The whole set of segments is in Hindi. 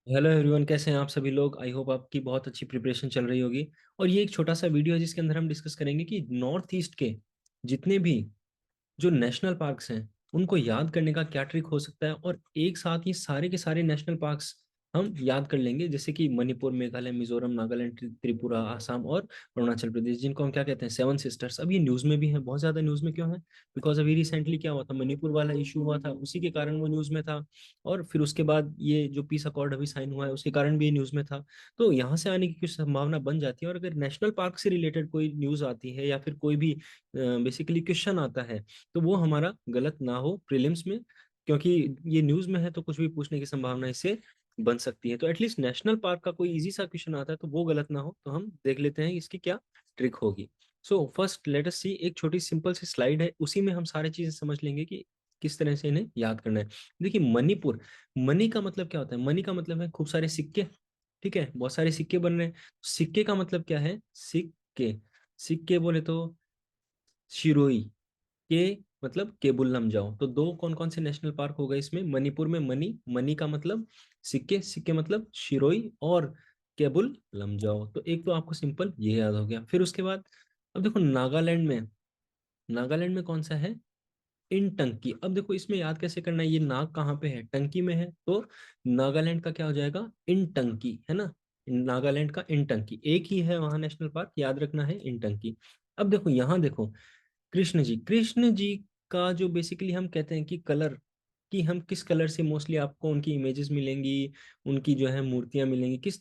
हेलो एवरीवन, कैसे हैं आप सभी लोग। आई होप आपकी बहुत अच्छी प्रिपरेशन चल रही होगी। और ये एक छोटा सा वीडियो है जिसके अंदर हम डिस्कस करेंगे कि नॉर्थ ईस्ट के जितने भी जो नेशनल पार्क्स हैं उनको याद करने का क्या ट्रिक हो सकता है, और एक साथ ये सारे के सारे नेशनल पार्क्स हम याद कर लेंगे, जैसे कि मणिपुर, मेघालय, मिजोरम, नागालैंड, त्रिपुरा, आसाम और अरुणाचल प्रदेश, जिनको हम क्या कहते हैं, सेवन सिस्टर्स। अब ये न्यूज में भी है, बहुत ज्यादा न्यूज में क्यों है? बिकॉज अभी रिसेंटली क्या हुआ था, मणिपुर वाला इशू हुआ था, उसी के कारण वो न्यूज में था। और फिर उसके बाद ये जो पीस अकॉर्ड अभी साइन हुआ है उसके कारण भी ये न्यूज में था। तो यहाँ से आने की कुछ संभावना बन जाती है। और अगर नेशनल पार्क से रिलेटेड कोई न्यूज आती है या फिर कोई भी बेसिकली क्वेश्चन आता है, तो वो हमारा गलत ना हो प्रीलिम्स में, क्योंकि ये न्यूज में है तो कुछ भी पूछने की संभावना इससे बन सकती है। तो एटलीस्ट नेशनल पार्क का कोई इजी सा क्वेश्चन आता है तो वो गलत ना हो, तो हम देख लेते हैं इसकी क्या ट्रिक होगी। सो फर्स्ट लेट अस सी, एक छोटी सिंपल सी स्लाइड है, उसी में हम सारी चीजें समझ लेंगे कि किस तरह से इन्हें याद करना है। देखिए, मणिपुर, मनी का मतलब क्या होता है? मनी का मतलब है खूब सारे सिक्के। ठीक है, बहुत सारे सिक्के बन रहे हैं। सिक्के का मतलब क्या है? सिक्के, सिक्के बोले तो शिरोई, के मतलब केबुल लमजाओ। तो दो कौन कौन से नेशनल पार्क हो गए इसमें? मणिपुर में मनी, मनी का मतलब सिक्के, सिक्के मतलब शिरोई, और केबुल लमजाओ। तो एक तो आपको सिंपल ये याद हो गया। फिर उसके बाद अब देखो, नागालैंड में, नागालैंड में कौन सा है? इन टंकी। अब देखो इसमें याद कैसे करना है, ये नाग कहाँ पे है? टंकी में है, तो नागालैंड का क्या हो जाएगा? इन टंकी, है ना। नागालैंड का इन टंकी एक ही है वहां नेशनल पार्क, याद रखना है, इन टंकी। अब देखो यहाँ देखो, कृष्ण जी, कृष्ण जी का जो बेसिकली हम कहते हैं कि कलर, कि हम किस कलर से मोस्टली आपको उनकी इमेजेस मिलेंगी, उनकी जो है मूर्तियां मिलेंगी, किस,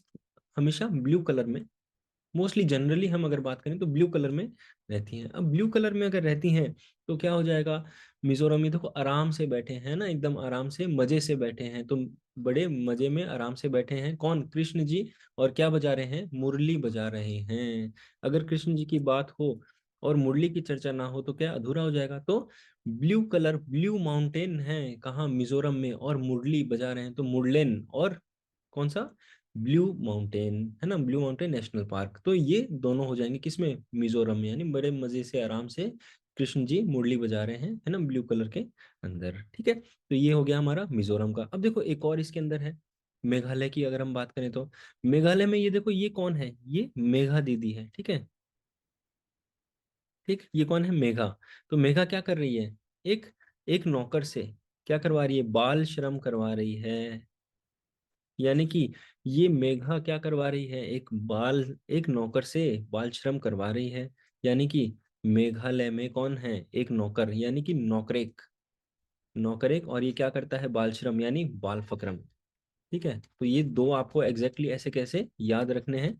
हमेशा ब्लू कलर में। मोस्टली जनरली हम अगर बात करें तो ब्लू कलर में रहती हैं। अब ब्लू कलर में अगर रहती हैं तो क्या हो जाएगा? मिजोरम में देखो आराम से बैठे हैं ना, एकदम आराम से मजे से बैठे हैं, तो बड़े मजे में आराम से बैठे हैं कौन? कृष्ण जी। और क्या बजा रहे हैं? मुरली बजा रहे हैं। अगर कृष्ण जी की बात हो और मुरली की चर्चा ना हो तो क्या अधूरा हो जाएगा? तो ब्लू कलर, ब्लू माउंटेन है कहाँ? मिजोरम में, और मुरली बजा रहे हैं तो मुरलेन, और कौन सा? ब्लू माउंटेन, है ना, ब्लू माउंटेन नेशनल पार्क। तो ये दोनों हो जाएंगे किसमें? मिजोरम में, यानी बड़े मजे से आराम से कृष्ण जी मुरली बजा रहे हैं, है ना, ब्लू कलर के अंदर। ठीक है, तो ये हो गया हमारा मिजोरम का। अब देखो एक और इसके अंदर है, मेघालय की अगर हम बात करें तो मेघालय में ये देखो, ये कौन है? ये मेघा दीदी है। ठीक है, ठीक, ये कौन है? मेघा। तो मेघा क्या कर रही है? एक एक नौकर से क्या करवा रही है? बाल श्रम करवा रही है। यानी कि ये मेघा क्या करवा रही है? एक नौकर से बाल श्रम करवा रही है। यानी कि मेघालय में कौन है? एक नौकर, यानी कि नौकरेक, नौकरेक, और ये क्या करता है? बाल श्रम यानी बाल फकरम। ठीक है, तो ये दो आपको एग्जैक्टली ऐसे कैसे याद रखने हैं।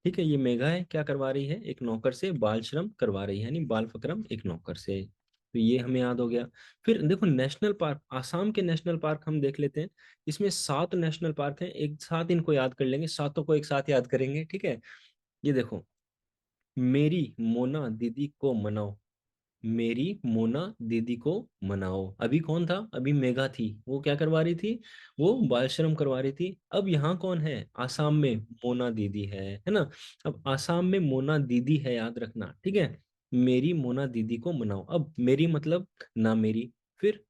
ठीक है, ये मेघा है, क्या करवा रही है? एक नौकर से बाल श्रम करवा रही है, यानी बाल फकरम एक नौकर से। तो ये हमें याद हो गया। फिर देखो नेशनल पार्क, आसाम के नेशनल पार्क हम देख लेते हैं। इसमें 7 नेशनल पार्क हैं, एक साथ इनको याद कर लेंगे, सातों को एक साथ याद करेंगे। ठीक है, ये देखो, मेरी मोना दीदी को मनाओ, मेरी मोना दीदी को मनाओ। अभी कौन था? अभी मेघा थी, वो क्या करवा रही थी? वो बाल श्रम करवा रही थी। अब यहाँ कौन है? आसाम में मोना दीदी है ना। अब आसाम में मोना दीदी है, याद रखना। ठीक है, मेरी मोना दीदी को मनाओ। अब मेरी मतलब ना मेरी, फिर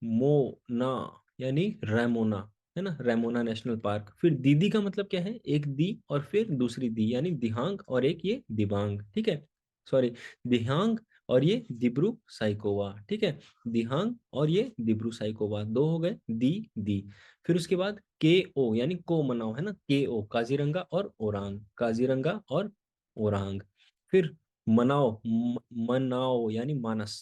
मोना यानी रैमोना, है ना, रैमोना नेशनल पार्क। फिर दीदी का मतलब क्या है? एक दी और फिर दूसरी दी, यानी दिहांग, और एक ये दिबांग। ठीक है, सॉरी, दिहांग और ये दिब्रू साइकोवा। ठीक है, दिहांग और ये दिब्रू साइकोवा, दो हो गए, दी। फिर उसके बाद के ओ, यानी को मनाओ, है ना, के ओ, काजीरंगा और ओरांग, काजीरंगा और ओरांग। फिर मनाओ, मनाओ यानी मानस।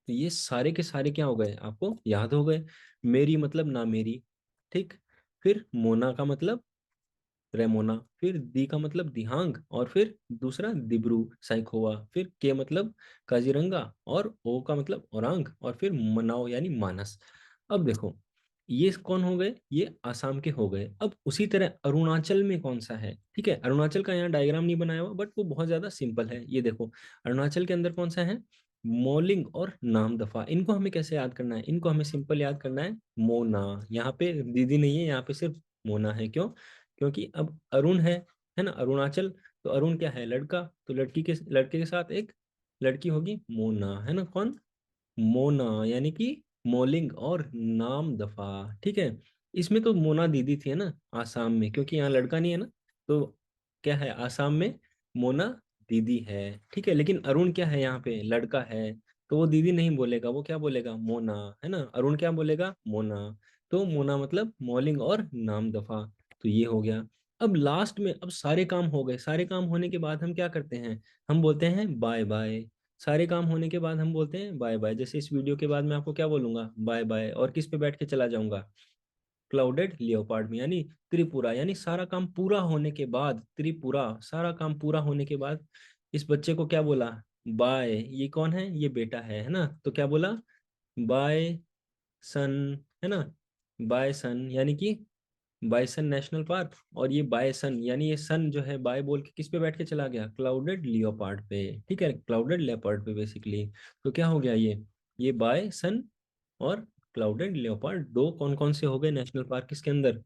तो ये सारे के सारे क्या हो गए? आपको याद हो गए। मेरी मतलब ना मेरी। ठीक, फिर मोना का मतलब रेमोना, फिर दी का मतलब दिहांग, और फिर दूसरा दिब्रू साइखोवा, फिर के मतलब काजीरंगा, और ओ का मतलब औरांग, और फिर मनाओ यानी मानस। अब देखो, ये कौन हो गए? ये आसाम के हो गए। अब उसी तरह अरुणाचल में कौन सा है? ठीक है, अरुणाचल का यहाँ डायग्राम नहीं बनाया हुआ, बट वो बहुत ज्यादा सिंपल है। ये देखो, अरुणाचल के अंदर कौन सा है? मोलिंग और नामदफा। इनको हमें कैसे याद करना है? इनको हमें सिंपल याद करना है, मोना। यहाँ पे दीदी नहीं है, यहाँ पे सिर्फ मोना है। क्यों? क्योंकि अब अरुण है ना, अरुणाचल, तो अरुण क्या है? लड़का, तो लड़के के साथ एक लड़की होगी, मोना, है ना, कौन? मोना, यानी कि मोलिंग और नाम दफा। ठीक है, इसमें तो मोना दीदी थी है ना, आसाम में, क्योंकि यहाँ लड़का नहीं है ना, तो क्या है, आसाम में मोना दीदी है। ठीक है, लेकिन अरुण क्या है, यहाँ पे लड़का है, तो वो दीदी नहीं बोलेगा, वो क्या बोलेगा, मोना, है ना। अरुण क्या बोलेगा, मोना। तो मोना मतलब मॉर्निंग और नाम दफा। तो ये हो गया। अब लास्ट में, अब सारे काम हो गए, सारे काम होने के बाद हम क्या करते हैं, हम बोलते हैं बाय बाय। सारे काम होने के बाद हम बोलते हैं बाय बाय। जैसे इस वीडियो के बाद मैं आपको क्या बोलूंगा, बाय बाय, और किस पे बैठ के चला जाऊंगा, क्लाउडेड लियोपार्ड में, यानी त्रिपुरा। यानी सारा काम पूरा होने के बाद, त्रिपुरा, सारा काम पूरा होने के बाद इस बच्चे को क्या बोला, बाय। ये कौन है, ये बेटा है ना, तो क्या बोला, बाय सन, है ना। बाय सन यानी कि बायसन नेशनल पार्क। और ये बायसन यानी ये सन जो है, बाय बोल के किस पे बैठ के चला गया, क्लाउडेड लियोपार्ड पे। ठीक है, क्लाउडेड लेपर्ड पे बेसिकली। तो क्या हो गया ये बाय सन और क्लाउडेड लेपर्ड, दो कौन कौन से हो गए नेशनल पार्क किसके अंदर,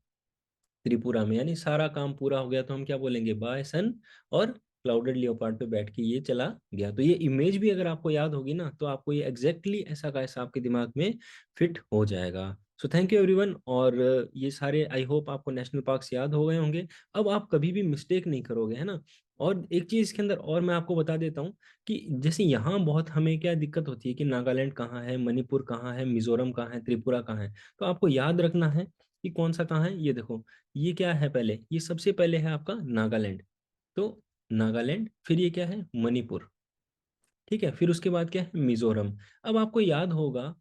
त्रिपुरा में। यानी सारा काम पूरा हो गया, तो हम क्या बोलेंगे, बाय सन और क्लाउडेड लियोपार्ड पे बैठ के ये चला गया। तो ये इमेज भी अगर आपको याद होगी ना, तो आपको ये एग्जैक्टली ऐसा का ऐसा आपके दिमाग में फिट हो जाएगा। So thank you everyone. और ये सारे आई होप आपको नेशनल पार्क्स याद हो गए होंगे। अब आप कभी भी मिस्टेक नहीं करोगे, है ना। और एक चीज इसके अंदर और मैं आपको बता देता हूँ कि जैसे यहाँ बहुत हमें क्या दिक्कत होती है कि नागालैंड कहाँ है, मणिपुर कहाँ है, मिजोरम कहाँ है, त्रिपुरा कहाँ है। तो आपको याद रखना है कि कौन सा कहाँ है। ये देखो, ये क्या है, पहले ये सबसे पहले है आपका नागालैंड। तो नागालैंड, फिर ये क्या है, मणिपुर। ठीक है, फिर उसके बाद क्या है, मिजोरम। अब आपको याद होगा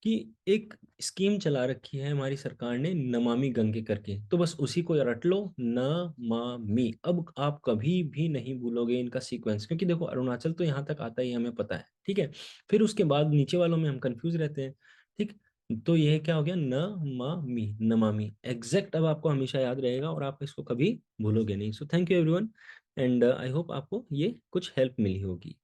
कि एक स्कीम चला रखी है हमारी सरकार ने, नमामि गंगे करके, तो बस उसी को रट लो, नमामि। अब आप कभी भी नहीं भूलोगे इनका सीक्वेंस, क्योंकि देखो अरुणाचल तो यहाँ तक आता ही हमें पता है। ठीक है, फिर उसके बाद नीचे वालों में हम कंफ्यूज रहते हैं। ठीक, तो यह क्या हो गया, नमामि, नमामि एग्जैक्ट। अब आपको हमेशा याद रहेगा और आप इसको कभी भूलोगे नहीं। So thank you everyone, and I hope आपको ये कुछ हेल्प मिली होगी।